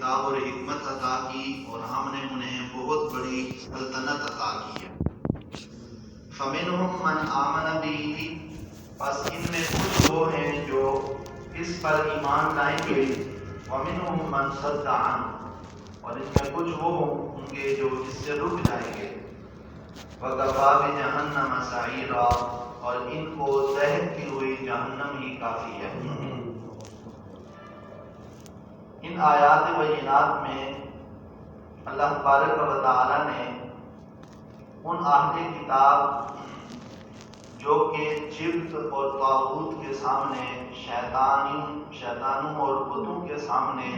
کتاب اور حکمت عطا کی اور ہم نے انہیں بہت بڑی سلطنت عطا کی ہے۔ فَمِنْهُمْ مَنْ آمَنَ بِهِ، پس ان میں کچھ وہ ہیں جو اس پر ایمان لائیں گے، وَمِنْهُمْ مَنْ صَدَّ عَنْهُ، اور اس میں کچھ وہ ہوں گے جو اس سے رک جائیں گے، وَكَفَىٰ بِجَهَنَّمَ سَعِيرًا، اور ان کو دہتی ہوئی جہنم ہی کافی ہے۔ ان آیات بینات میں اللہ تبارک و تعالی نے ان اہل کتاب جو کہ جبت اور طاغوت کے سامنے، شیطانوں اور بتوں کے سامنے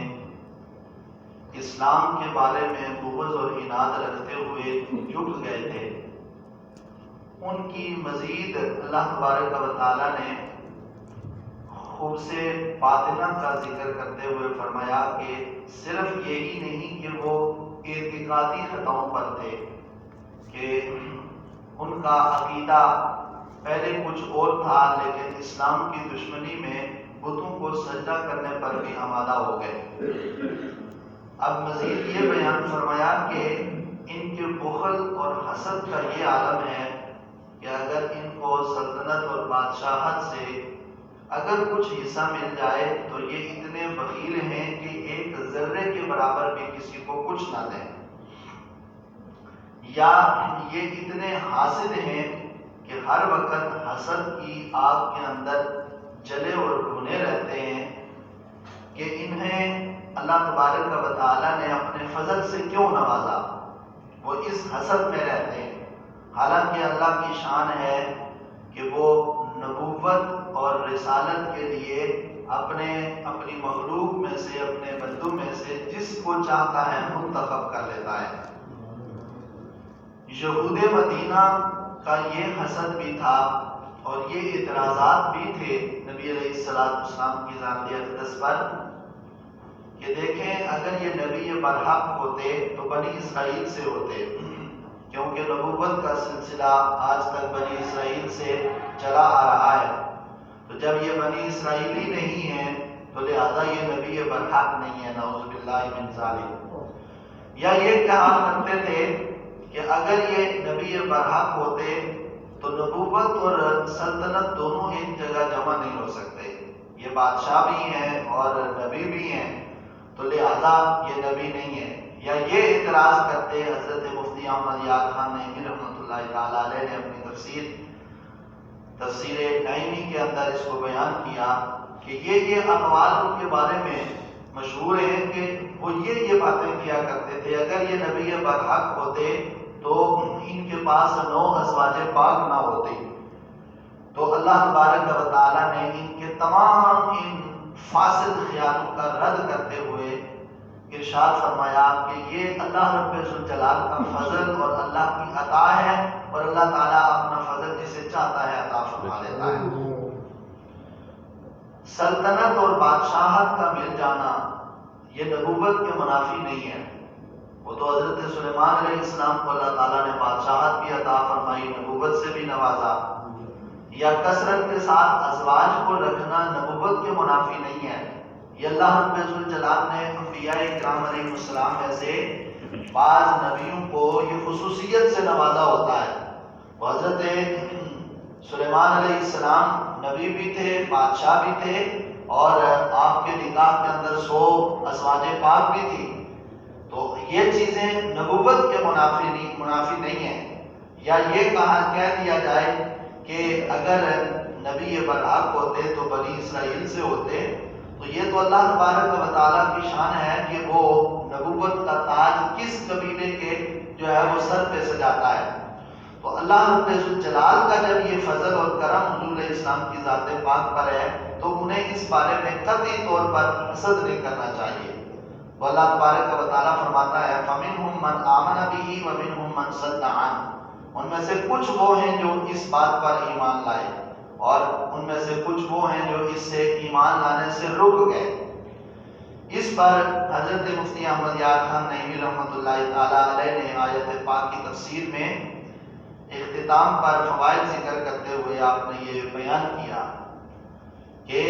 اسلام کے بارے میں بغض اور عناد رکھتے ہوئے جھک گئے تھے، ان کی مزید اللہ تبارک و تعالی نے خوب سے باطنہ کا ذکر کرتے ہوئے فرمایا کہ صرف یہی نہیں کہ وہ اعتقادی خطاؤں پر تھے کہ ان کا عقیدہ پہلے کچھ اور تھا، لیکن اسلام کی دشمنی میں بتوں کو سجدہ کرنے پر بھی آمادہ ہو گئے۔ اب مزید یہ بیان فرمایا کہ ان کے بخل اور حسد کا یہ عالم ہے کہ اگر ان کو سلطنت اور بادشاہت سے اگر کچھ حصہ مل جائے تو یہ اتنے بخیل ہیں کہ ایک ذرے کے برابر بھی کسی کو کچھ نہ دیں، یا یہ اتنے حاسد ہیں کہ ہر وقت حسد کی آگ کے اندر جلے اور بھونے رہتے ہیں کہ انہیں اللہ تبارک و تعالی نے اپنے فضل سے کیوں نوازا، وہ اس حسد میں رہتے ہیں، حالانکہ اللہ کی شان ہے کہ وہ نبوت اور رسالت کے لیے اپنی مخلوق میں سے، اپنے بندوں میں سے جس کو چاہتا ہے منتخب کر لیتا ہے۔ یہود مدینہ کا یہ حسد بھی تھا اور یہ اعتراضات بھی تھے نبی علیہ السلام کی ذاتی اقدس پر کہ دیکھیں اگر یہ نبی برحق ہوتے تو بنی اسرائیل سے ہوتے، کیونکہ نبوت کا سلسلہ آج تک بنی اسرائیل سے چلا آ رہا ہے، تو جب یہ بنی اسرائیلی نہیں ہیں تو لہذا یہ نبی برحق نہیں ہے، نعوذ باللہ من ذالک۔ یا یہ کہا کرتے تھے کہ اگر یہ نبی برحق ہوتے تو نبوت اور سلطنت دونوں ایک جگہ جمع نہیں ہو سکتے، یہ بادشاہ بھی ہیں اور نبی بھی ہیں، تو لہذا یہ نبی نہیں ہے۔ یا یہ اعتراض کرتے، حضرت مفتی احمد یار خان نعیمی رحمۃ اللہ تعالی علیہ نے اپنی تفسیر نعیمی کے اندر اس کو بیان کیا کہ یہ اقوال ان کے بارے میں مشہور ہیں کہ وہ یہ باتیں کیا کرتے تھے، اگر یہ نبی برحق ہوتے تو ان کے پاس 9 ازواج پاک نہ ہوتے، تو اللہ تبارک و تعالی نے ان کے تمام ان فاسد خیالوں کا رد کرتے ہوئے ارشاد فرمایا کہ یہ اللہ رب ذوالجلال کا فضل اور اللہ کی عطا ہے، اور اللہ تعالیٰ اپنا فضل جسے چاہتا ہے عطا فرما دیتا ہے۔ سلطنت اور بادشاہت کا مل جانا یہ نبوت کے منافی نہیں ہے، وہ تو حضرت سلیمان علیہ السلام کو اللہ تعالیٰ نے بادشاہت بھی عطا فرمائی، نبوت سے بھی نوازا، یا کثرت کے ساتھ ازواج کو رکھنا نبوت کے منافی نہیں ہے، یہ اللہ رب ذوالجلال نے انبیاء کرام علیہ السلام میں سے بعض نبیوں کو یہ خصوصیت سے نوازا ہوتا ہے۔ حضرت سلیمان علیہ السلام نبی بھی تھے، بادشاہ بھی تھے، اور آپ کے نکاح کے اندر 100 ازواج پاک بھی تھی، تو یہ چیزیں نبوت کے منافی نہیں ہیں۔ یا یہ کہہ دیا جائے کہ اگر نبی برحق ہوتے تو بنی اسرائیل سے ہوتے، تو یہ تو اللہ تبارک و تعالیٰ کی شان ہے کہ وہ نبوت کا تاج کس قبیلے کے جو ہے وہ سر پہ سجاتا ہے، تو اللہ رب ذوالجلال کا جب یہ فضل اور کرم حضور علیہ السلام کی ذات پاک پر ہے تو انہیں اس بارے میں قطعی طور پر حسد نہیں کرنا چاہیے۔ تو اللہ تبارک و تعالیٰ فرماتا ہے فَمِنْهُمْ مَنْ آمَنَ بِهِ وَمِنْهُمْ مَنْ صَدَّ عَنْهُ، ان میں سے کچھ وہ ہیں جو اس بات پر ایمان لائے اور ان میں سے کچھ وہ ہیں جو اس سے ایمان لانے سے رک گئے۔ اس پر حضرت مفتی احمد یار خان نعیمی رحمۃ اللہ تعالی علیہ نے آیت پاک کی تفسیر میں اختتام پر فوائد ذکر کرتے ہوئے آپ نے یہ بیان کیا کہ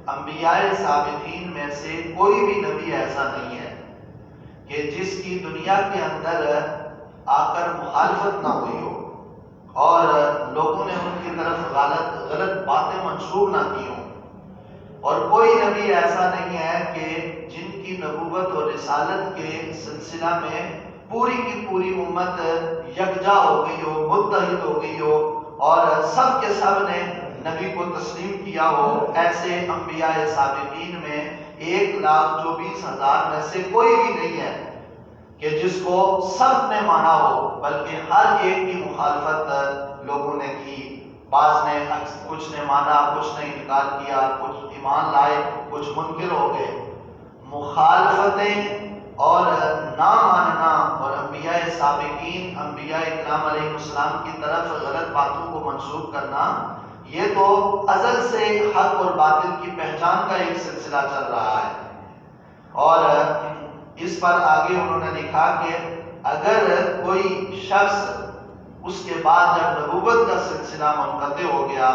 انبیاء سابقین میں سے کوئی بھی نبی ایسا نہیں ہے کہ جس کی دنیا کے اندر آ کر مخالفت نہ ہوئی ہو اور لوگوں نے ان کی طرف غلط باتیں منسوب نہ کی ہوں، اور کوئی نبی ایسا نہیں ہے کہ جن کی نبوت اور رسالت کے سلسلہ میں پوری کی پوری امت یکجا ہو گئی ہو، متحد ہو گئی ہو اور سب کے سب نے نبی کو تسلیم کیا ہو۔ ایسے انبیاء سابقین میں 1,24,000 میں سے کوئی بھی نہیں ہے کہ جس کو سب نے مانا ہو، بلکہ ہر ایک کی مخالفت لوگوں نے کی۔ بعض نے کچھ نے مانا، کچھ نے انکار کیا، کچھ ایمان لائے، کچھ منکر ہو گئے۔ مخالفتیں اور نہ ماننا اور انبیاء سابقین، انبیاء اکرام علیہ السلام کی طرف غلط باتوں کو منسوب کرنا، یہ تو ازل سے حق اور باطل کی پہچان کا ایک سلسلہ چل رہا ہے۔ اور اس پر آگے انہوں نے لکھا کہ اگر کوئی شخص اس کے بعد جب نبوت کا سلسلہ منقطع ہو گیا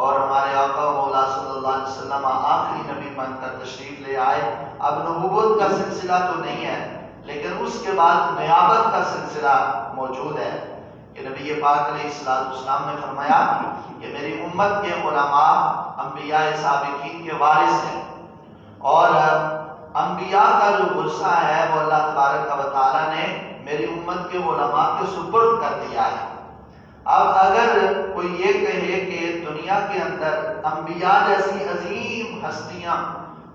اور ہمارے آقا مولا صلی اللہ علیہ وسلم آخری نبی بن کر تشریف لے آئے، اب نبوت کا سلسلہ تو نہیں ہے لیکن اس کے بعد نیابت کا سلسلہ موجود ہے کہ نبی پاک علیہ السلام نے فرمایا کہ میری امت کے علماء انبیاء سابقین کے وارث ہیں، اور انبیاء کا جو ورثہ ہے وہ اللہ تبارک و تعالیٰ نے میری امت کے علماء کے سپرد کر دیا ہے۔ اب اگر کوئی یہ کہے کہ دنیا کے اندر انبیاء جیسی عظیم ہستیاں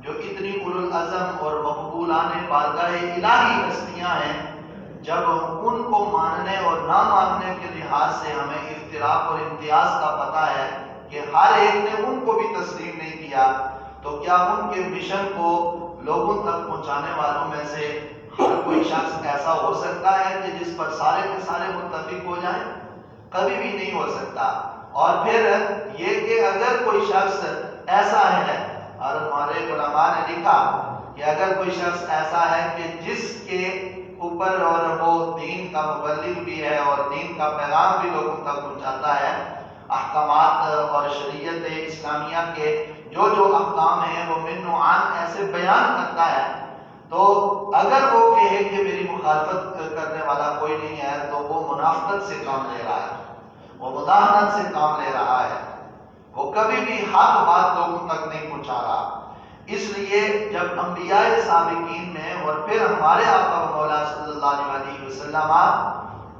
جو اتنی اولو العزم اور مقبولان بارگاہ الہی ہستیاں ہیں، جب ان کو ماننے اور نہ ماننے کے لحاظ سے ہمیں اختلاف اور امتیاز کا پتہ ہے کہ ہر ایک نے ان کو بھی تسلیم نہیں کیا، تو کیا ان کے مشن کو لوگوں تک پہنچانے والوں میں سے ہر کوئی شخص ایسا ہو سکتا ہے کہ جس پر سارے کے سارے متفق ہو جائیں؟ کبھی بھی نہیں ہو سکتا۔ اور پھر یہ کہ اگر کوئی شخص ایسا ہے، اور ہمارے علماء نے لکھا کہ اگر کوئی شخص ایسا ہے کہ جس کے اوپر اور وہ دین کا مبلغ بھی ہے اور دین کا پیغام بھی لوگوں تک پہنچاتا ہے، احکامات اور شریعت اسلامیہ کے جو جو احکام ہیں وہ من و عن ایسے بیان کرتا ہے، تو اگر وہ کہے کہ میری مخالفت کرنے والا کوئی نہیں ہے تو وہ منافقت سے کام لے رہا ہے، وہ مداہنت سے کام لے رہا ہے، وہ کبھی بھی حق بات لوگوں تک نہیں پہنچا رہا۔ اس لیے جب انبیاء سابقین میں اور پھر ہمارے آقا مولا صلی اللہ علیہ وسلم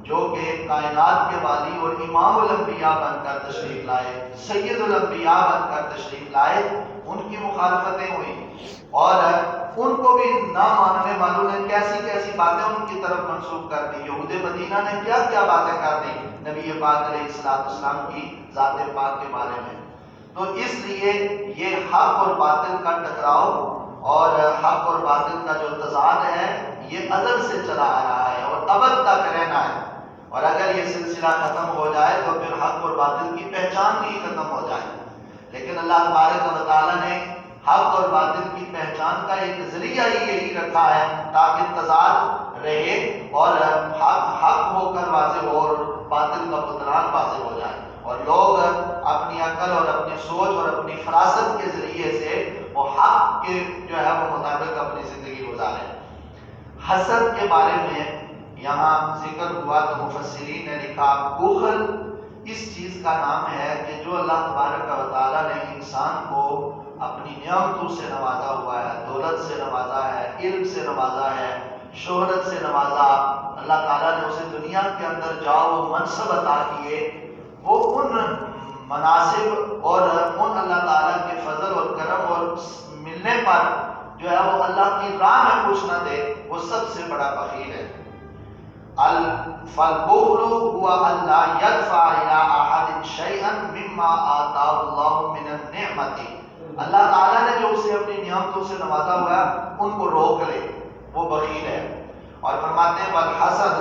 جو کہ کائنات کے والی اور امام الانبیاء بن کر تشریف لائے، سید الانبیاء بن کر تشریف لائے، ان کی مخالفتیں ہوئی اور ان کو بھی نہ ماننے والوں نے کیسی کیسی باتیں ان کی طرف منسوخ کر دی۔ یہود مدینہ نے کیا کیا باتیں کر دی نبی پاک علیہ السلام کی ذات پاک کے بارے میں۔ تو اس لیے یہ حق اور باطل کا ٹکراؤ اور حق اور باطل کا جو تضاد ہے یہ ازل سے چلا آ رہا ہے اور ابد تک رہنا ہے، اور اگر یہ سلسلہ ختم ہو جائے تو پھر حق اور باطل کی پہچان بھی ختم ہو جائے۔ لیکن اللہ تبارک و تعالیٰ نے حق اور باطل کی پہچان کا ایک ذریعہ ہی یہی رکھا ہے تاکہ تضاد رہے اور حق ہو کر واضح ہو اور باطل کا بطلان واضح ہو جائے، اور لوگ اپنی عقل اور اپنی سوچ اور اپنی فراست کے ذریعے سے وہ حق کے جو ہے وہ مطابق اپنی زندگی گزاریں۔ حسد کے بارے میں یہاں ذکر ہوا تو مفسرین نے لکھا بخل اس چیز کا نام ہے کہ جو اللہ تبارک و تعالیٰ نے انسان کو اپنی نعمتوں سے نوازا ہوا ہے، دولت سے نوازا ہے، علم سے نوازا ہے، شہرت سے نوازا، اللہ تعالیٰ نے اسے دنیا کے اندر جاؤ منصب عطا کیے، وہ ان مناصب اور ان اللہ تعالیٰ کے فضل اور کرم اور ملنے پر جو ہے وہ اللہ کی راہ میں کچھ نہ دے، وہ سب سے بڑا بخیل ہے۔ فالبخل هو ان لا يدفع الى احد شيئا مما آتاه الله من النعمة، اللہ تعالیٰ نے جو اسے اپنی نعمتوں سے نوازا ہوا ہے ان کو روک لے، وہ بخیل ہے۔ اور فرماتے ہیں والحسد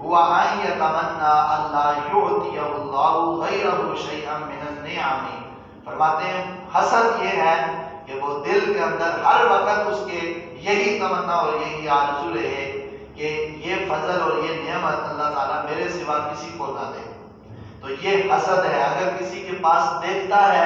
هو ان يتمنى ان لا يعطيه الله غيره شيئا من النعم، فرماتے ہیں حسد یہ ہے کہ وہ دل کے اندر ہر وقت اس کے یہی تمنا اور یہی آرزو رہے کہ یہ فضل اور یہ نعمت اللہ تعالیٰ میرے سوا کسی کو نہ دے، تو یہ حسد ہے۔ اگر کسی کے پاس دیکھتا ہے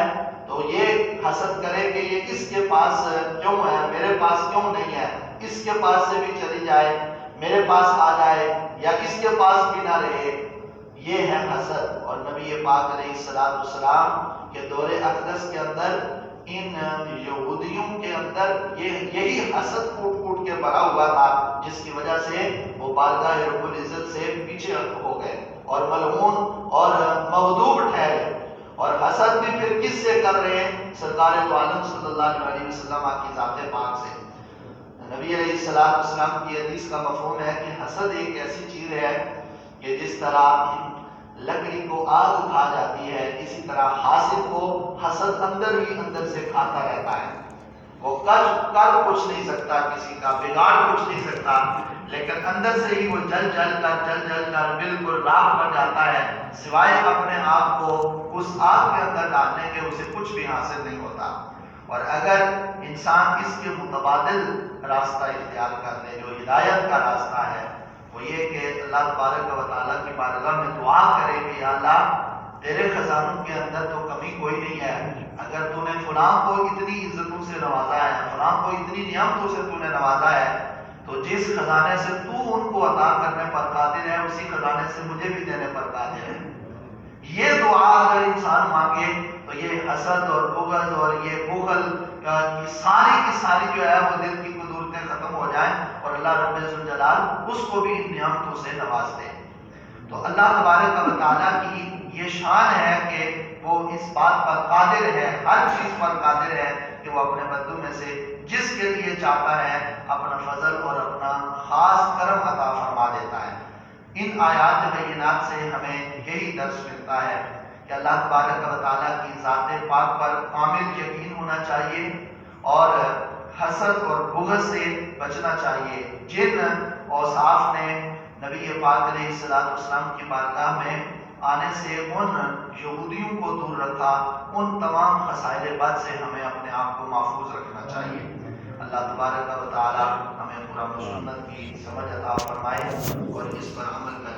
تو یہ حسد کرے کہ یہ اس کے پاس کیوں ہے، میرے پاس کیوں نہیں ہے، اس کے پاس سے بھی چلی جائے، میرے پاس آ جائے، یا اس کے پاس بھی نہ رہے، یہ ہے حسد۔ اور نبی پاک علیہ السلام کے دور اقدس کے اندر ان یہودیوں کے اندر یہی حسد کوٹ کوٹ کے بھرا ہوا تھا، جس کی وجہ سے وہ بارگاہ رب العزت سے پیچھے ہو گئے اور ملعون اور مغضوب ٹھہرے۔ اور حسد بھی پھر کس سے کر رہے ہیں؟ سرکار دو عالم صلی اللہ علیہ وسلم کی ذات پاک سے۔ نبی علیہ السلام کی حدیث کا مفہوم ہے کہ حسد ایک ایسی چیز ہے کہ جس طرح لکڑی کو آگ کھا جاتی ہے، اسی طرح حاسد کو حسد اندر ہی اندر سے کھاتا رہتا ہے۔ وہ کر کچھ نہیں سکتا، کسی کا بگاڑ کچھ نہیں سکتا، لیکن اندر سے ہی وہ جل جل کر بالکل راکھ بن جاتا ہے، سوائے اپنے آپ کو اس آگ کے اندر ڈالنے کے اسے کچھ بھی حاصل نہیں ہوتا۔ اور اگر انسان اس کے متبادل راستہ اختیار کر لے جو ہدایت کا راستہ ہے، وہ یہ کہ اللہ تبارک و تعالیٰ کی بارگاہ میں دعا کرے کہ یا اللہ تیرے خزانوں کے اندر تو کمی کوئی نہیں ہے، اگر تو نے فلاں کو اتنی عزتوں سے نوازا ہے، فلاں کو اتنی نعمتوں سے تو نے نوازا ہے، تو جس خزانے سے تو ان کو عطا کرنے پر قادر ہے، اسی خزانے سے مجھے بھی دینے پر قادر ہے۔ یہ دعا اگر انسان مانگے تو یہ حسد اور بغض اور یہ بخل کی ساری جو ہے وہ دل کی قدورتیں ختم ہو جائیں اور اللہ رب الجلال اس کو بھی ان نعمتوں سے نواز دے۔ تو اللہ تبارک و تعالیٰ کی یہ شان ہے کہ وہ اس بات پر قادر ہے، ہر چیز پر قادر ہے کہ وہ اپنے بندوں میں سے جس کے لیے چاہتا ہے اپنا فضل اور اپنا خاص کرم عطا فرما دیتا ہے۔ ان آیات بینات سے ہمیں یہی درس ملتا ہے کہ اللہ تبارک و تعالیٰ کی ذات پاک پر کامل یقین ہونا چاہیے اور حسد اور بغض سے بچنا چاہیے۔ جن اوصاف نے نبی پاک علیہ السلام کی بارگاہ میں آنے سے ان یہودیوں کو دور رکھا، ان تمام خسائل بد سے ہمیں اپنے آپ کو محفوظ رکھنا چاہیے۔ اللہ تبارک و تعالی ہمیں قرآن و سنت کی سمجھ عطا فرمائے اور اس پر عمل کرے۔